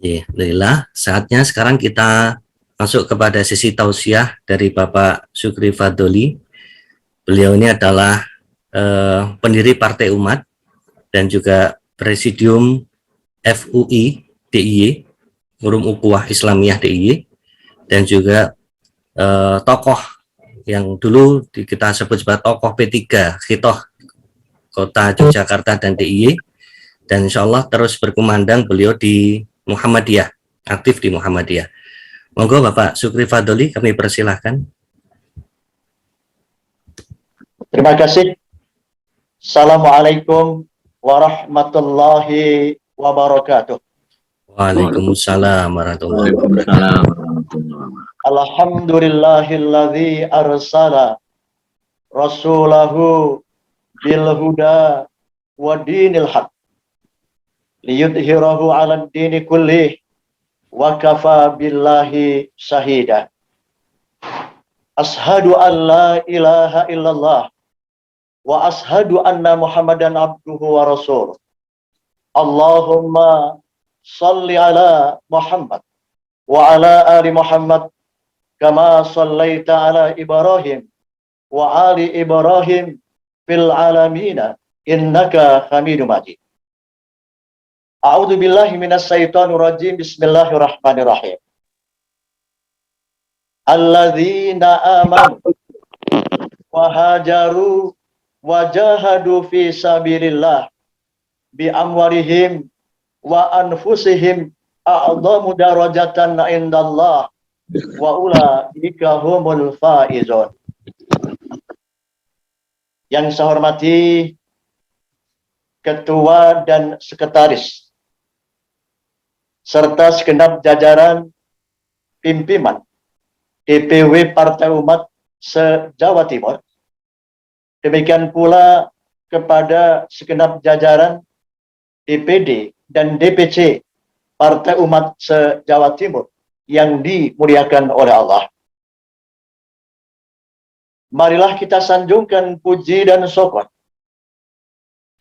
Ya, Alhamdulillah, saatnya sekarang kita masuk kepada sesi tausiah dari Bapak Syukri Fadoli. Beliau ini adalah pendiri Partai Umat dan juga Presidium FUI DIY, Forum Ukhuwah Islamiyah DIY, dan juga tokoh yang dulu kita sebut sebagai tokoh P3 Khitoh Kota Yogyakarta dan DIY, dan insya Allah terus berkumandang beliau di Muhammadiyah, aktif di Muhammadiyah. Monggo Bapak Syukri Fadoli, kami persilahkan. Terima kasih. Assalamualaikum warahmatullahi wabarakatuh. Waalaikumsalam warahmatullahi wabarakatuh. Alhamdulillahilladzi arsala rasulahu bil huda wa dinil haq liyudhhirahu 'alad dini kullih wa kafa billahi syahida. Ashhadu an la ilaha illallah wa ashhadu anna Muhammadan abduhu wa rasuluh. Allahumma salli ala Muhammad wa ala ali Muhammad kama sallaita ala Ibrahim wa ali Ibrahim fil alamina innaka Hamidum Majid. A'udzu billahi minas syaitonir rajim. Bismillahirrahmanirrahim. Alladzina amanu wa hajaru wa jahadu fi sabilillah bi amwalihim wa anfusihim a'dhamu darajatan indallah wa ulaika humul faizun. Yang saya hormati Ketua dan Sekretaris serta segenap jajaran pimpinan DPW Partai Umat se-Jawa Timur. Demikian pula kepada segenap jajaran DPD dan DPC Partai Umat se-Jawa Timur yang dimuliakan oleh Allah. Marilah kita sanjungkan puji dan syukur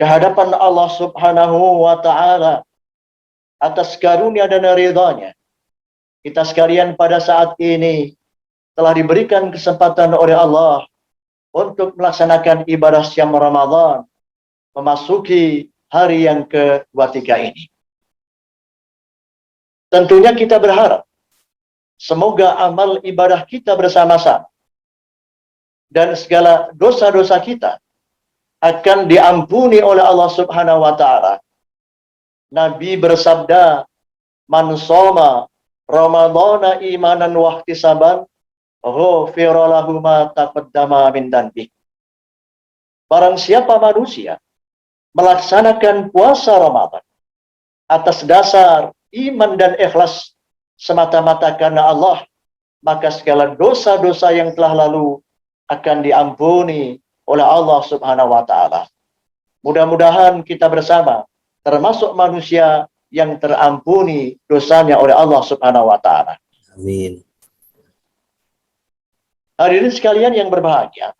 kehadapan Allah Subhanahu wa Ta'ala atas karunia dan ridha-Nya. Kita sekalian pada saat ini telah diberikan kesempatan oleh Allah untuk melaksanakan ibadah Syam Ramadan, memasuki hari yang ke-23 ini. Tentunya kita berharap semoga amal ibadah kita bersama-sama dan segala dosa-dosa kita akan diampuni oleh Allah Subhanahu wa Ta'ala. Nabi bersabda, "Man shoma Ramadhana imanan wa ihtisaban, ghufira lahu ma taqaddama min dhanbi." Barang siapa manusia melaksanakan puasa Ramadan atas dasar iman dan ikhlas semata-mata karena Allah, maka segala dosa-dosa yang telah lalu akan diampuni oleh Allah Subhanahu wa Ta'ala. Mudah-mudahan kita bersama termasuk manusia yang terampuni dosanya oleh Allah Subhanahu wa Ta'ala. Amin. Hadirin sekalian yang berbahagia,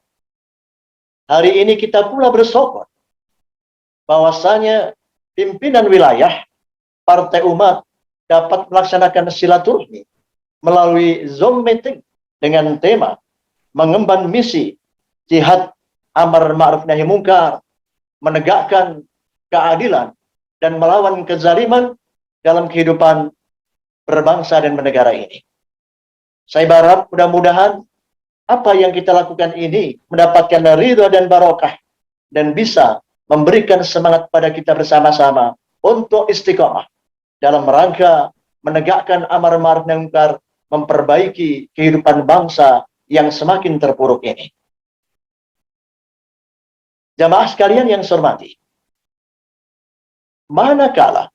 hari ini kita pula bersyukur bahwasanya pimpinan wilayah Partai Umat dapat melaksanakan silaturahmi melalui Zoom meeting dengan tema mengemban misi jihad amar ma'ruf nahi munkar, menegakkan keadilan dan melawan kezaliman dalam kehidupan berbangsa dan bernegara ini. Saya berharap mudah-mudahan apa yang kita lakukan ini mendapatkan ridha dan barokah dan bisa memberikan semangat pada kita bersama-sama untuk istiqomah dalam rangka menegakkan amar ma'ruf nahi munkar, memperbaiki kehidupan bangsa yang semakin terpuruk ini. Jamaah sekalian yang saya hormati, manakala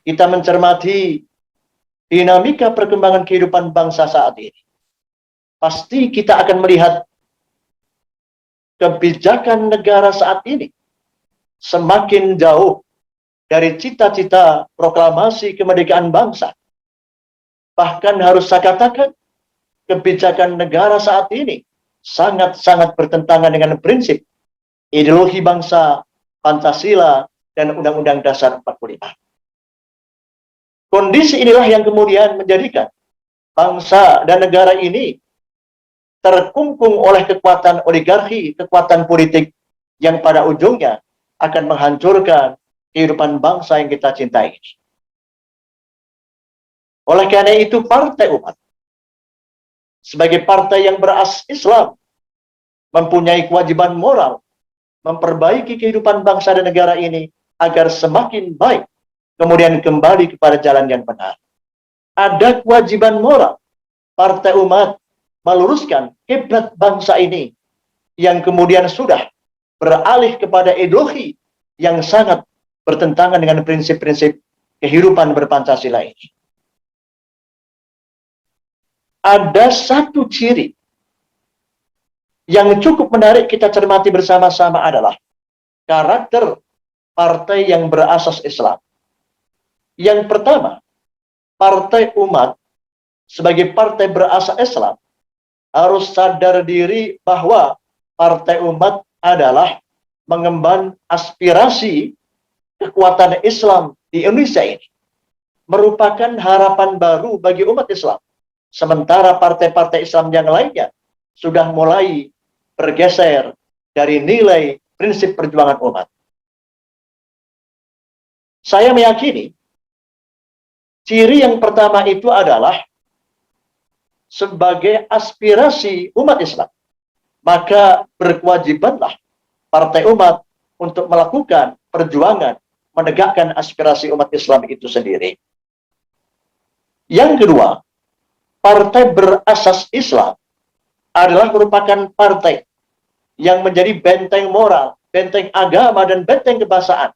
kita mencermati dinamika perkembangan kehidupan bangsa saat ini, pasti kita akan melihat kebijakan negara saat ini semakin jauh dari cita-cita proklamasi kemerdekaan bangsa. Bahkan harus saya katakan, kebijakan negara saat ini sangat-sangat bertentangan dengan prinsip ideologi bangsa, Pancasila, dan Undang-Undang Dasar 45. Kondisi inilah yang kemudian menjadikan bangsa dan negara ini terkungkung oleh kekuatan oligarki, kekuatan politik yang pada ujungnya akan menghancurkan kehidupan bangsa yang kita cintai. Oleh karena itu, Partai Umat sebagai partai yang berasas Islam mempunyai kewajiban moral memperbaiki kehidupan bangsa dan negara ini agar semakin baik, kemudian kembali kepada jalan yang benar. Ada kewajiban moral Partai Umat meluruskan kiblat bangsa ini yang kemudian sudah beralih kepada ideologi yang sangat bertentangan dengan prinsip-prinsip kehidupan berpancasila ini. Ada satu ciri yang cukup menarik kita cermati bersama-sama adalah karakter partai yang berasas Islam. Yang pertama, Partai Umat sebagai partai berasas Islam harus sadar diri bahwa Partai Umat adalah mengemban aspirasi kekuatan Islam di Indonesia ini. Merupakan harapan baru bagi umat Islam. Sementara partai-partai Islam yang lainnya sudah mulai bergeser dari nilai prinsip perjuangan umat. Saya meyakini ciri yang pertama itu adalah sebagai aspirasi umat Islam. Maka berkewajibanlah Partai Umat untuk melakukan perjuangan menegakkan aspirasi umat Islam itu sendiri. Yang kedua, partai berasas Islam adalah merupakan partai yang menjadi benteng moral, benteng agama, dan benteng kebangsaan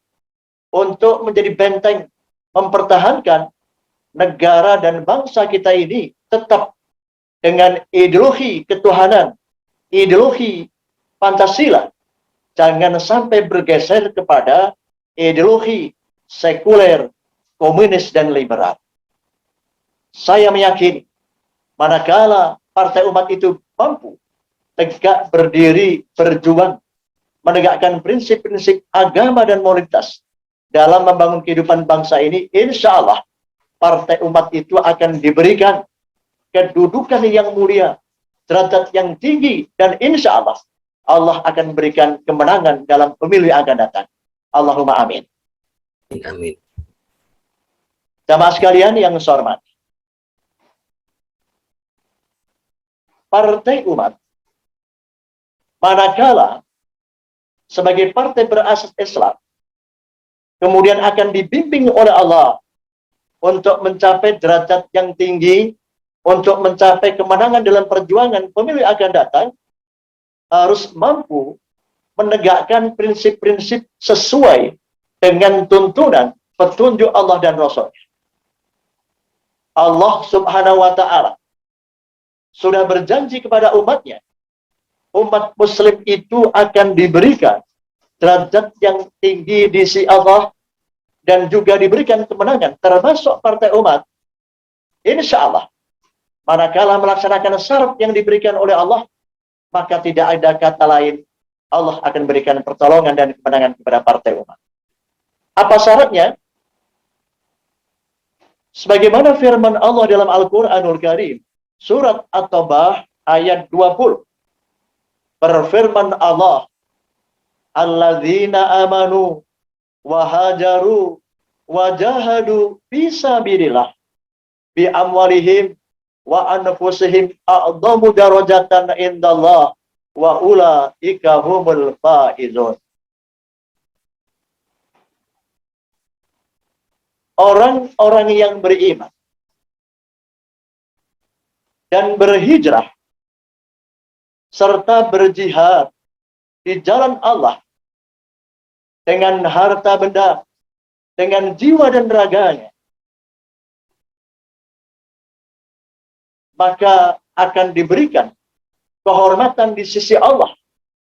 untuk menjadi benteng mempertahankan negara dan bangsa kita ini tetap dengan ideologi ketuhanan, ideologi Pancasila. Jangan sampai bergeser kepada ideologi sekuler, komunis, dan liberal. Saya meyakini manakala Partai Umat itu mampu tegak berdiri, berjuang, menegakkan prinsip-prinsip agama dan moralitas dalam membangun kehidupan bangsa ini, insya Allah Partai Umat itu akan diberikan kedudukan yang mulia, derajat yang tinggi, dan insya Allah Allah akan memberikan kemenangan dalam pemilu yang akan datang. Allahumma amin. Amin. Jamaah sekalian yang saya hormati, Partai Umat manakala sebagai partai berasas Islam kemudian akan dibimbing oleh Allah untuk mencapai derajat yang tinggi, untuk mencapai kemenangan dalam perjuangan pemilu yang akan datang, harus mampu menegakkan prinsip-prinsip sesuai dengan tuntunan petunjuk Allah dan Rasul. Allah Subhanahu wa Ta'ala sudah berjanji kepada umatnya, umat Muslim itu akan diberikan derajat yang tinggi di sisi Allah dan juga diberikan kemenangan, termasuk Partai Umat. Insya Allah, manakala melaksanakan syarat yang diberikan oleh Allah, maka tidak ada kata lain, Allah akan berikan pertolongan dan kemenangan kepada Partai Umat. Apa syaratnya? Sebagaimana firman Allah dalam Al-Quranul Karim, surat At-Taubah ayat 20. Berfirman Allah, alladzina amanu wa hajaru wa jahadu fi sabilillah bi amwalihim wa anfusihim a'dhamu darajatan indallah wa ulaika humul faizun. Orang-orang yang beriman dan berhijrah serta berjihad di jalan Allah dengan harta benda, dengan jiwa dan raganya, maka akan diberikan kehormatan di sisi Allah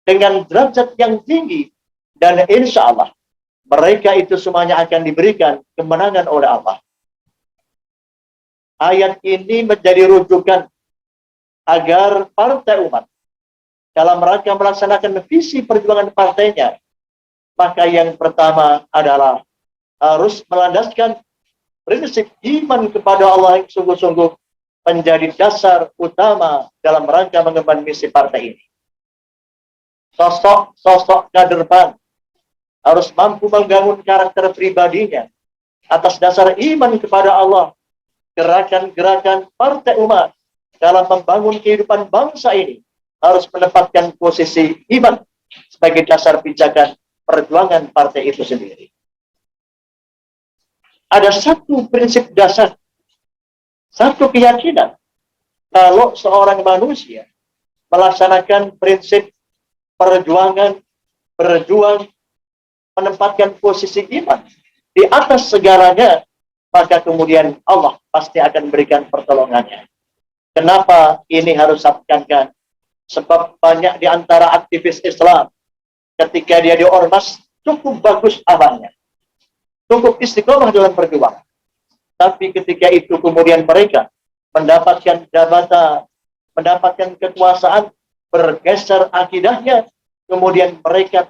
dengan derajat yang tinggi, dan insya Allah mereka itu semuanya akan diberikan kemenangan oleh Allah. Ayat ini menjadi rujukan agar Partai Umat dalam rangka melaksanakan visi perjuangan partainya, maka yang pertama adalah harus melandaskan prinsip iman kepada Allah yang sungguh-sungguh menjadi dasar utama dalam rangka mengemban misi partai ini. Sosok kader PAN harus mampu membangun karakter pribadinya atas dasar iman kepada Allah. Gerakan-gerakan partai umat dalam membangun kehidupan bangsa ini harus menempatkan posisi iman sebagai dasar pijakan perjuangan partai itu sendiri. Ada satu prinsip dasar, satu keyakinan, kalau seorang manusia melaksanakan prinsip perjuangan, berjuang, menempatkan posisi iman di atas segalanya, maka kemudian Allah pasti akan berikan pertolongannya. Kenapa ini harus saya tekankan? Sebab banyak di antara aktivis Islam ketika dia di ormas cukup bagus amalnya, cukup istiqomah dalam perjuangan. Tapi ketika itu kemudian mereka mendapatkan jabatan, mendapatkan kekuasaan, bergeser akidahnya, kemudian mereka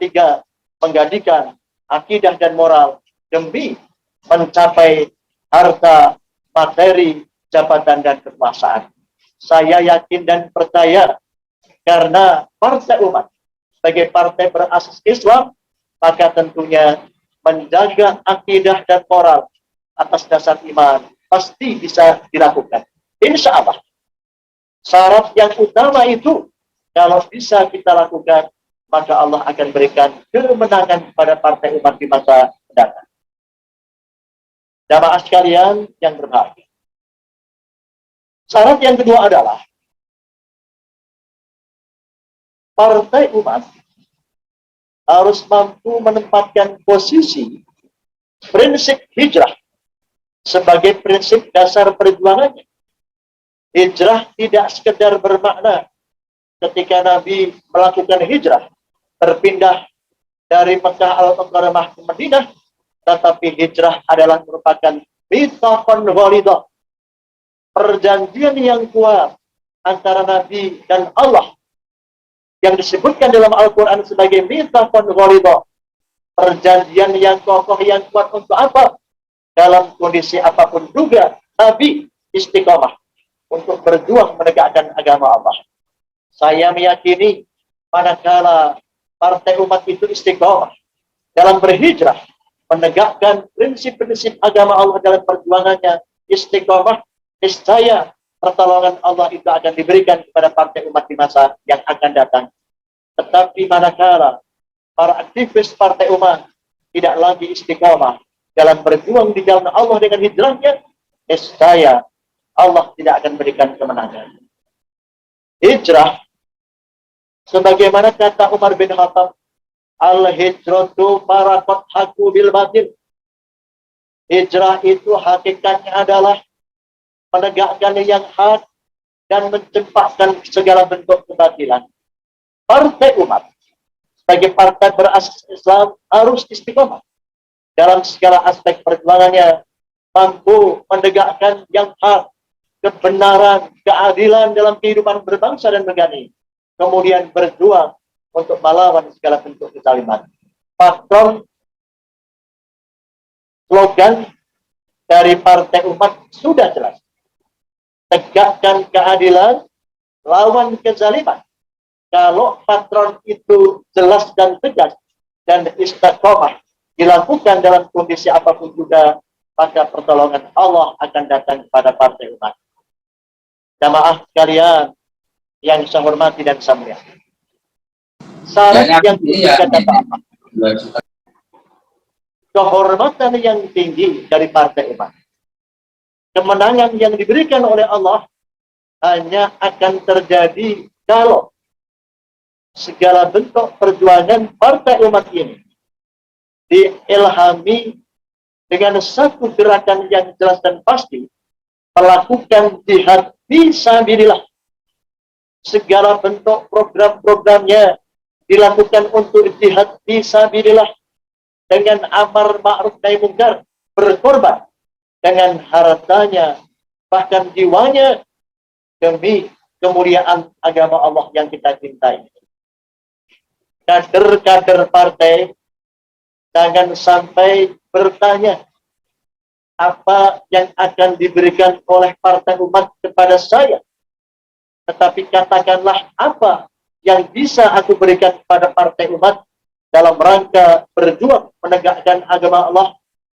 menggantikan akidah dan moral demi mencapai harta, materi, jabatan, dan kekuasaan. Saya yakin dan percaya karena Partai Umat sebagai partai berasas Islam, maka tentunya menjaga akidah dan moral atas dasar iman pasti bisa dilakukan. Insya Allah. Syarat yang utama itu kalau bisa kita lakukan, maka Allah akan berikan kemenangan kepada Partai Umat di masa mendatang. Jamaah sekalian yang berbahagia. Syarat yang kedua adalah Partai Umat harus mampu menempatkan posisi prinsip hijrah sebagai prinsip dasar perjuangannya. Hijrah tidak sekedar bermakna ketika Nabi melakukan hijrah, berpindah dari Mekah al-Mukarramah ke Madinah, tetapi hijrah adalah merupakan mitsaqan ghalidha, perjanjian yang kuat antara Nabi dan Allah yang disebutkan dalam Al-Quran sebagai mitsaqan ghalidha, perjanjian yang kokoh yang kuat untuk apa? Dalam kondisi apapun juga Nabi istiqomah untuk berjuang menegakkan agama Allah. Saya meyakini manakala Partai Umat itu istiqomah dalam berhijrah menegakkan prinsip-prinsip agama Allah dalam perjuangannya, istiqomah, niscaya pertolongan Allah itu akan diberikan kepada Partai Umat di masa yang akan datang. Tetapi manakala para aktivis Partai Umat tidak lagi istiqomah dalam berjuang di jalan Allah dengan hijrahnya, niscaya Allah tidak akan berikan kemenangan. Hijrah, sebagaimana kata Umar bin Khattab, al-hijratu farakot haku bil batil. Hijrah itu hakikatnya adalah menegakkan yang hak dan mencempakkan segala bentuk kebatilan. Partai Umat sebagai partai berasas Islam harus istiqomah dalam segala aspek perjuangannya, mampu menegakkan yang hak, kebenaran, keadilan dalam kehidupan berbangsa dan negara ini. Kemudian berjuang untuk melawan segala bentuk kezaliman. Faktor slogan dari Partai Umat sudah jelas. Tegakkan keadilan, lawan kezaliman. Kalau patron itu jelas dan tegas dan istiqomah dilakukan dalam kondisi apapun juga, maka pertolongan Allah akan datang kepada Partai Umat. Jamaah sekalian yang saya hormati dan saya muliakan. Syarat yang ketiga kata Allah, kehormatan yang tinggi dari Partai Umat. Kemenangan yang diberikan oleh Allah hanya akan terjadi kalau segala bentuk perjuangan Partai Umat ini diilhami dengan satu gerakan yang jelas dan pasti, melakukan jihad fisabilillah. Segala bentuk program-programnya dilakukan untuk jihad fisabilillah, dengan amar ma'ruf nahi munkar, berkorban dengan hartanya, bahkan jiwanya demi kemuliaan agama Allah yang kita cintai. Kader-kader partai jangan sampai bertanya apa yang akan diberikan oleh partai umat kepada saya, tetapi katakanlah apa yang bisa aku berikan kepada partai umat dalam rangka berjuang menegakkan agama Allah,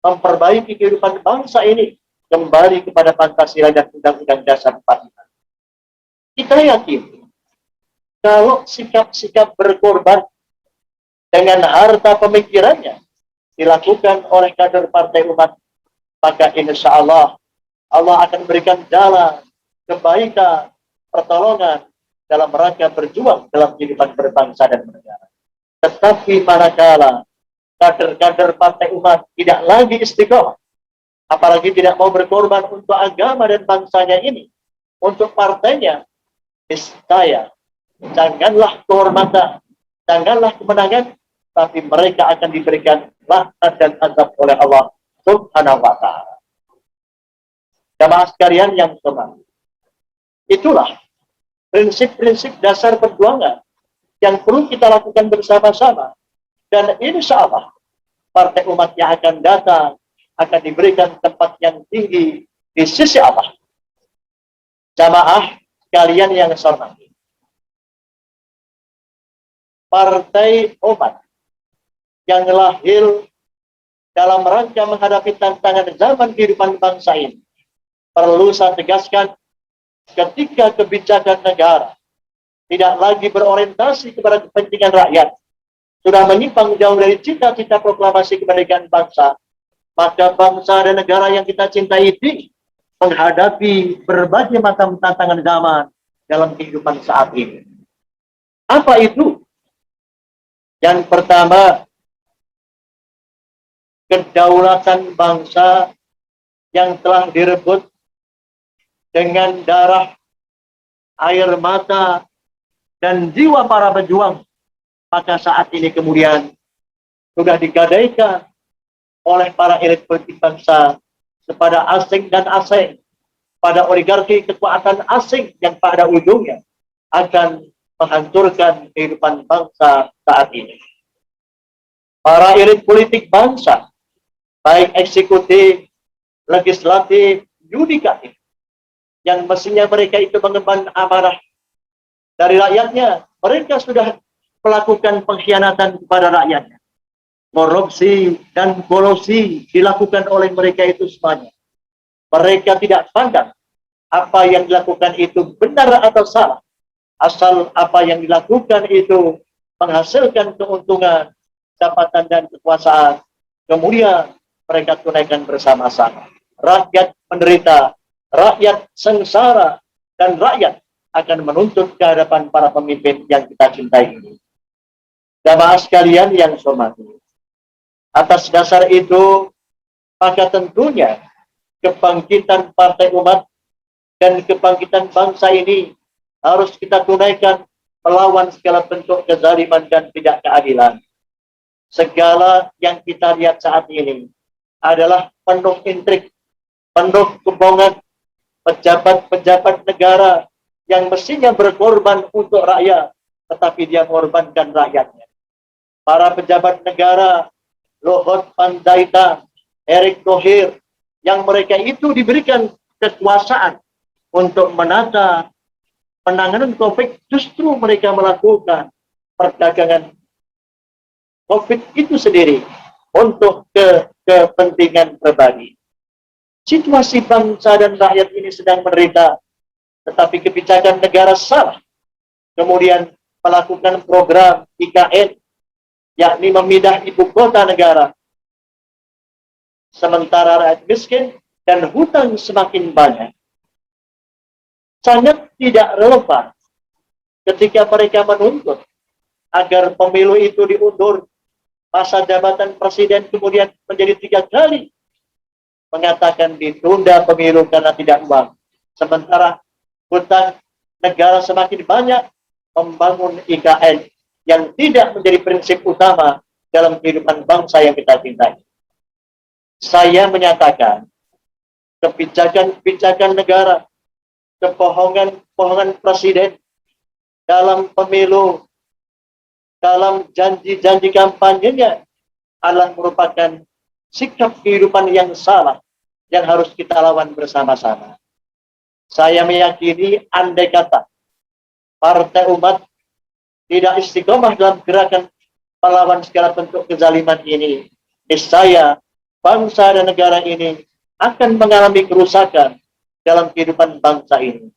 memperbaiki kehidupan bangsa ini kembali kepada Pancasila dan Undang-Undang Dasar 45. Kita yakin kalau sikap-sikap berkorban dengan harta pemikirannya dilakukan oleh kader partai umat, maka insya Allah Allah akan berikan jalan kebaikan, pertolongan dalam rangka berjuang dalam kehidupan berbangsa dan bernegara. Tetapi manakala kader-kader partai umat tidak lagi istiqomah, apalagi tidak mau berkorban untuk agama dan bangsanya ini, untuk partainya, niscaya janganlah kehormatan, janganlah kemenangan, tapi mereka akan diberikan laknat dan azab oleh Allah Subhanahu wa Ta'ala. Jamaah sekalian yang hormat, itulah prinsip-prinsip dasar perjuangan yang perlu kita lakukan bersama-sama, dan insya Allah partai umat yang akan datang akan diberikan tempat yang tinggi di sisi Allah. Jamaah sekalian yang saya hormati, partai umat yang lahir dalam rangka menghadapi tantangan zaman kehidupan bangsa ini, perlu saya tegaskan, ketika kebijakan negara tidak lagi berorientasi kepada kepentingan rakyat, sudah menyimpang jauh dari cita-cita proklamasi kemerdekaan bangsa, maka bangsa dan negara yang kita cintai ini menghadapi berbagai macam tantangan zaman dalam kehidupan saat ini. Apa itu? Yang pertama, kedaulatan bangsa yang telah direbut dengan darah, air mata, dan jiwa para pejuang, maka saat ini kemudian sudah digadaikan oleh para elit politik bangsa kepada asing dan asing, pada oligarki kekuatan asing yang pada ujungnya akan menghancurkan kehidupan bangsa saat ini. Para elit politik bangsa, baik eksekutif, legislatif, yudikatif, yang mestinya mereka itu mengemban amanah dari rakyatnya, mereka sudah melakukan pengkhianatan kepada rakyatnya. Korupsi dan kolusi dilakukan oleh mereka itu semuanya. Mereka tidak pandang apa yang dilakukan itu benar atau salah, asal apa yang dilakukan itu menghasilkan keuntungan, jabatan dan kekuasaan, kemudian mereka tunaikan bersama-sama. Rakyat menderita, rakyat sengsara, dan rakyat akan menuntut ke hadapan para pemimpin yang kita cintai ini. Jamaah sekalian yang saya hormati, atas dasar itu, maka tentunya kebangkitan partai umat dan kebangkitan bangsa ini harus kita tunaikan melawan segala bentuk kezaliman dan tidak keadilan. Segala yang kita lihat saat ini adalah penuh intrik, penuh kebohongan, pejabat-pejabat negara yang mestinya berkorban untuk rakyat, tetapi dia mengorbankan rakyatnya. Para pejabat negara, Luhut Panjaitan, Erick Thohir, yang mereka itu diberikan kekuasaan untuk menata penanganan COVID, justru mereka melakukan perdagangan COVID itu sendiri untuk kepentingan pribadi. Situasi bangsa dan rakyat ini sedang menderita, tetapi kebijakan negara salah. Kemudian melakukan program IKN, yakni memindah ibu kota negara. Sementara rakyat miskin dan hutang semakin banyak. Sangat tidak relevan ketika mereka menuntut agar pemilu itu diundur, masa jabatan presiden kemudian menjadi 3 kali, mengatakan ditunda pemilu karena tidak uang. Sementara hutang negara semakin banyak, membangun IKN yang tidak menjadi prinsip utama dalam kehidupan bangsa yang kita cintai. Saya menyatakan kebijakan-kebijakan negara, kebohongan presiden dalam pemilu, dalam janji-janji kampanyenya adalah merupakan sikap kehidupan yang salah yang harus kita lawan bersama-sama. Saya meyakini andai kata Partai Umat tidak istiqomah dalam gerakan melawan segala bentuk kezaliman ini, niscaya bangsa dan negara ini akan mengalami kerusakan dalam kehidupan bangsa ini.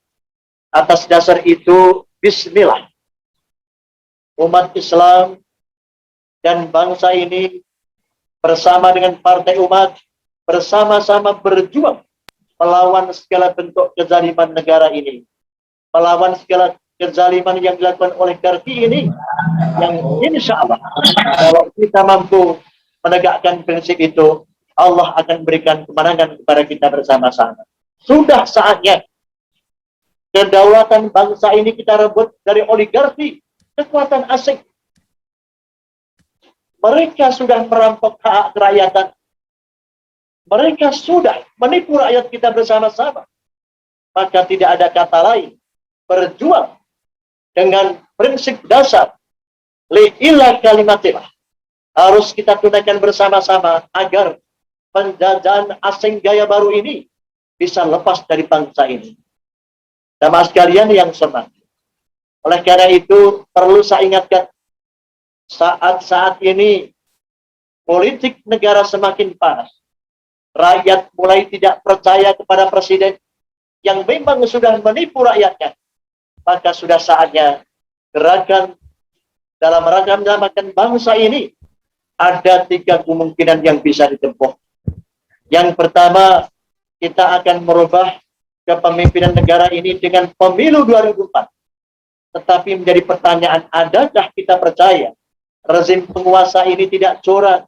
Atas dasar itu, bismillah, umat Islam dan bangsa ini bersama dengan Partai Umat bersama-sama berjuang melawan segala bentuk kezaliman negara ini, melawan segala kezaliman yang dilakukan oleh Garki ini, yang insya Allah kalau kita mampu menegakkan prinsip itu, Allah akan berikan kemenangan kepada kita bersama-sama. Sudah saatnya kedaulatan bangsa ini kita rebut dari oligarki, kekuatan asing. Mereka sudah merampok hak kerakyatan. Mereka sudah menipu rakyat kita bersama-sama. Maka tidak ada kata lain, berjuang dengan prinsip dasar li'ila kalimatillah harus kita tunaikan bersama-sama agar penjajahan asing gaya baru ini bisa lepas dari bangsa ini. Jamaah sekalian yang senang. Oleh karena itu perlu saya ingatkan, saat-saat ini politik negara semakin panas. Rakyat mulai tidak percaya kepada presiden yang memang sudah menipu rakyatnya. Maka sudah saatnya gerakan dalam rangka menyelamatkan bangsa ini ada 3 kemungkinan yang bisa ditempuh. Yang pertama, kita akan merubah kepemimpinan negara ini dengan pemilu 2004. Tetapi menjadi pertanyaan, adakah kita percaya rezim penguasa ini tidak curang,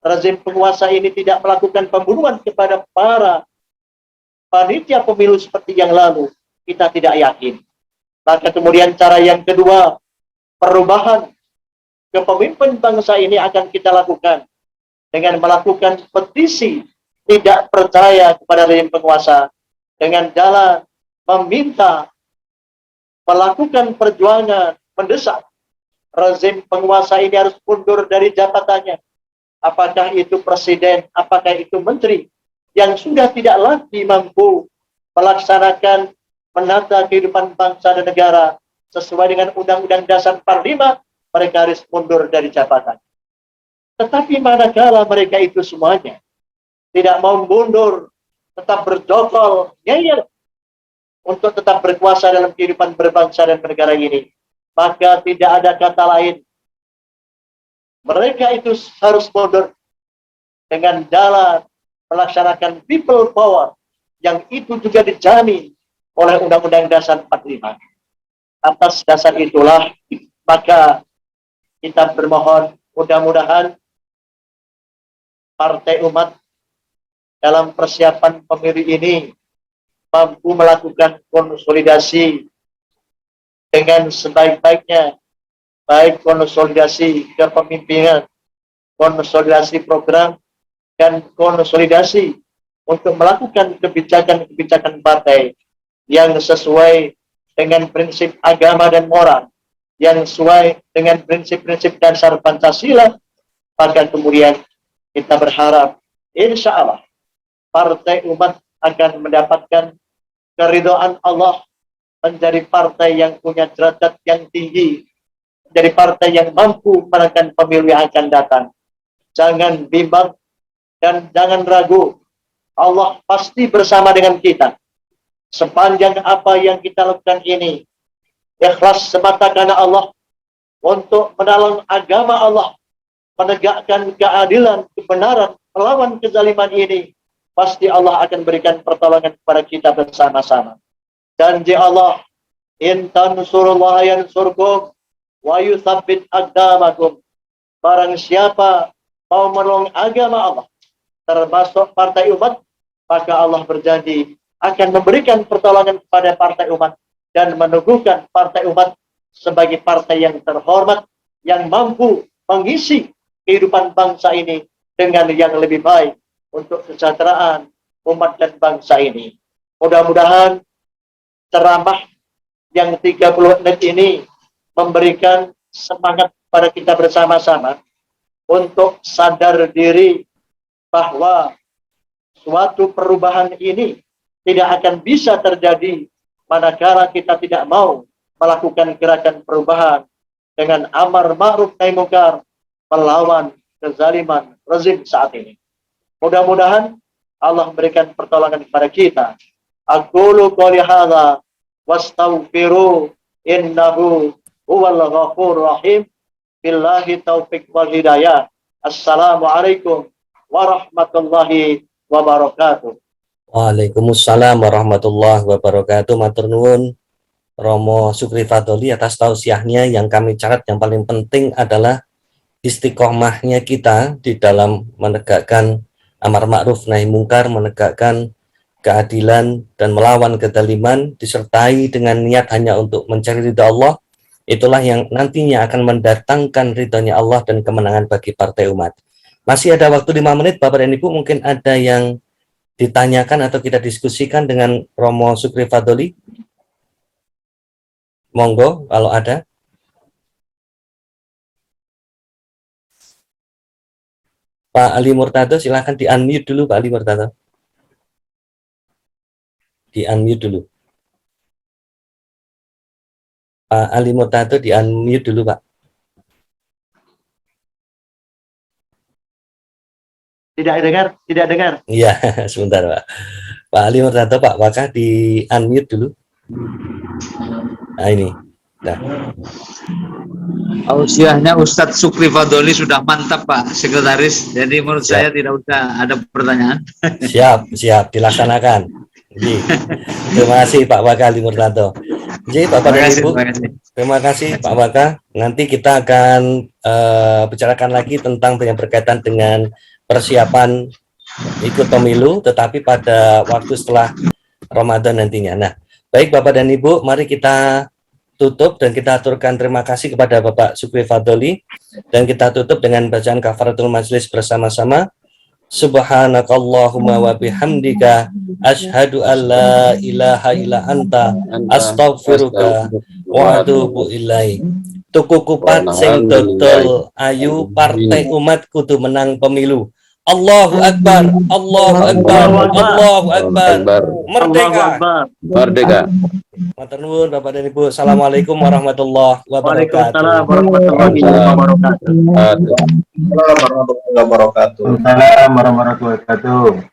rezim penguasa ini tidak melakukan pembunuhan kepada para panitia pemilu seperti yang lalu? Kita tidak yakin. Maka kemudian cara yang kedua, perubahan kepemimpinan bangsa ini akan kita lakukan dengan melakukan petisi tidak percaya kepada rezim penguasa, dengan jalan meminta, melakukan perjuangan, mendesak rezim penguasa ini harus mundur dari jabatannya. Apakah itu presiden, apakah itu menteri yang sudah tidak lagi mampu melaksanakan menata kehidupan bangsa dan negara sesuai dengan Undang-Undang Dasar 45, mereka harus mundur dari jabatan. Tetapi manakala mereka itu semuanya tidak mau mundur, tetap berjokol, ngeyel untuk tetap berkuasa dalam kehidupan berbangsa dan bernegara ini, maka tidak ada kata lain, mereka itu harus mundur dengan jalan melaksanakan people power yang itu juga dijamin oleh Undang-Undang Dasar 45. Atas dasar itulah maka kita bermohon mudah-mudahan Partai Umat dalam persiapan pemilu ini mampu melakukan konsolidasi dengan sebaik-baiknya, baik konsolidasi kepemimpinan, konsolidasi program, dan konsolidasi untuk melakukan kebijakan-kebijakan partai yang sesuai dengan prinsip agama dan moral, yang sesuai dengan prinsip-prinsip dasar Pancasila. Maka kemudian kita berharap insya Allah Partai Umat akan mendapatkan keridhaan Allah, menjadi partai yang punya derajat yang tinggi, menjadi partai yang mampu memenangkan pemilu yang akan datang. Jangan bimbang dan jangan ragu, Allah pasti bersama dengan kita. Sepanjang apa yang kita lakukan ini ikhlas semata karena Allah, untuk menolong agama Allah, menegakkan keadilan, kebenaran, melawan kezaliman ini, pasti Allah akan berikan pertolongan kepada kita bersama-sama. Janji Allah, in tansurullaha yansurkum wa yutsabbit aqdamakum. Barang siapa mau menolong agama Allah, termasuk Partai Umat, maka Allah berjanji akan memberikan pertolongan kepada Partai Umat dan meneguhkan Partai Umat sebagai partai yang terhormat, yang mampu mengisi kehidupan bangsa ini dengan yang lebih baik untuk kesejahteraan umat dan bangsa ini. Mudah-mudahan ceramah yang 30 menit ini memberikan semangat pada kita bersama-sama untuk sadar diri bahwa suatu perubahan ini tidak akan bisa terjadi manakala kita tidak mau melakukan gerakan perubahan dengan amar ma'ruf nahi munkar, melawan kezaliman rezim saat ini. Mudah-mudahan Allah memberikan pertolongan kepada kita. Aqulu qouli hadza wastaghfiru innahu huwal ghafurur rahim. Billahi taufiq wal hidayah. Assalamualaikum warahmatullahi wabarakatuh. Waalaikumsalam warahmatullahi wabarakatuh. Matur nuwun Romo Sukri Fadoli atas tausiahnya. Yang kami catat yang paling penting adalah istiqomahnya kita di dalam menegakkan amar ma'ruf nahi mungkar, menegakkan keadilan dan melawan kezaliman, disertai dengan niat hanya untuk mencari ridha Allah. Itulah yang nantinya akan mendatangkan ridhonya Allah dan kemenangan bagi partai umat. Masih ada waktu 5 menit, Bapak dan Ibu, mungkin ada yang ditanyakan atau kita diskusikan dengan Romo Sukri Fadoli. Monggo kalau ada. Pak Ali Murtado, silahkan di-unmute dulu Pak Ali Murtado. Di-unmute dulu. Pak Ali Murtado, di-unmute dulu Pak. Tidak dengar. Iya, sebentar Pak. Pak Ali Murtado, Pak Wakah di-unmute dulu. Nah ini. Nah. Tausiahnya Ustadz Sukri Fadoli sudah mantap Pak Sekretaris. Jadi menurut saya tidak usah ada pertanyaan. Siap, dilaksanakan. Jadi, terima kasih Pak Wakah Ali Murtado. Jadi Bapak dan Ibu, terima kasih Pak Wakah. Nanti kita akan bicarakan lagi tentang yang berkaitan dengan persiapan ikut pemilu, tetapi pada waktu setelah Ramadan nantinya. Nah, baik Bapak dan Ibu, mari kita tutup dan kita aturkan terima kasih kepada Bapak Sukri Fadoli, dan kita tutup dengan bacaan kafaratul majlis bersama-sama. Subhanakallahumma wa bihamdika asyhadu an la ilaha illa anta astaghfiruka wa atubu ilaik. Tuku kupat sing dodol ayu, partai umat kudu menang pemilu. Allahu Akbar, Allahu Akbar, Allahu Akbar. Merdeka. Merdeka. Matur nuwun Bapak dan Ibu. Assalamualaikum warahmatullahi wabarakatuh. Waalaikumsalam warahmatullahi wabarakatuh. Assalamualaikum warahmatullahi wabarakatuh. Waalaikumsalam warahmatullahi wabarakatuh.